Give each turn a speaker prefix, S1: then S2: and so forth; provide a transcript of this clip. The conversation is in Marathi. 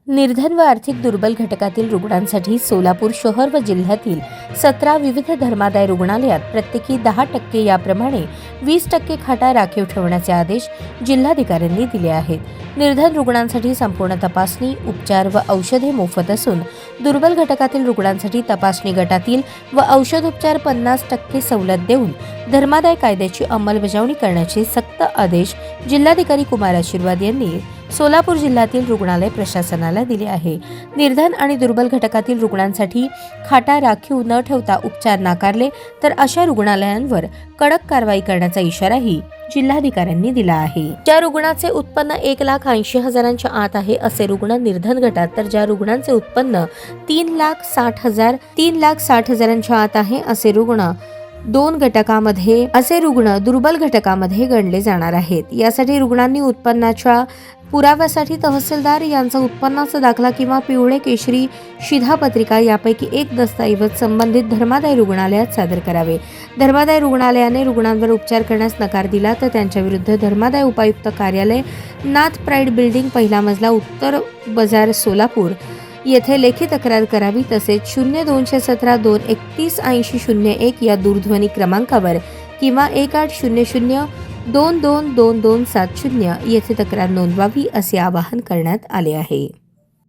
S1: निर्धन व आर्थिक दुर्बल घटकातील रुग्णांसाठी सोलापूर शहर व जिल्ह्यातील 17 विविध धर्मादाय रुग्णालयात प्रत्येकी 10% याप्रमाणे 20% खाटा राखीव ठेवण्याचे आदेश जिल्हाधिकाऱ्यांनी दिले आहेत। निर्धन रुग्णांसाठी संपूर्ण तपासणी, उपचार व औषधे मोफत असून दुर्बल घटकातील रुग्णांसाठी तपासणी गटातील व औषधोपचार 50% सवलत देऊन धर्मादाय कायद्याची अंमलबजावणी करण्याचे सक्त आदेश जिल्हाधिकारी कुमार आशीर्वाद यांनी सोलापूर जिल्ह्यातील रुग्णालय प्रशासनाला दिले आहे। निर्धन आणि दुर्बल घटकातील रुग्णांसाठी खाटा राखीव न ठेवता उपचार नाकारले तर अशा रुग्णालयांवर कडक कारवाई करण्याचा इशाराही जिल्हाधिकाऱ्यांनी दिला आहे। ज्या रुग्णाचे उत्पन्न 1,80,000च्या आत आहे असे रुग्ण निर्धन गटात, तर ज्या रुग्णांचे उत्पन्न 3,60,000च्या आत आहे असे रुग्ण दुर्बल घटकामध्ये गणले जाणार आहेत। यासाठी रुग्णांनी उत्पन्नाच्या पुराव्यासाठी तहसीलदार यांचा उत्पन्नाचा दाखला किंवा पिवळे केशरी शिधापत्रिका यापैकी एक दस्तऐवज संबंधित धर्मादाय रुग्णालयात सादर करावे। धर्मादाय रुग्णालयाने रुग्णांवर उपचार करण्यास नकार दिला तर त्यांच्या विरुद्ध धर्मादाय उपायुक्त कार्यालय, नाथ प्राईड बिल्डिंग, पहिला मजला, उत्तर बाजार, सोलापूर येथे लेखी तक्रार करावी। तसेच 0217238001 या दूरध्वनी क्रमांकावर किंवा 1800222270 येथे तक्रार नोंदवावी असे आवाहन करण्यात आले आहे।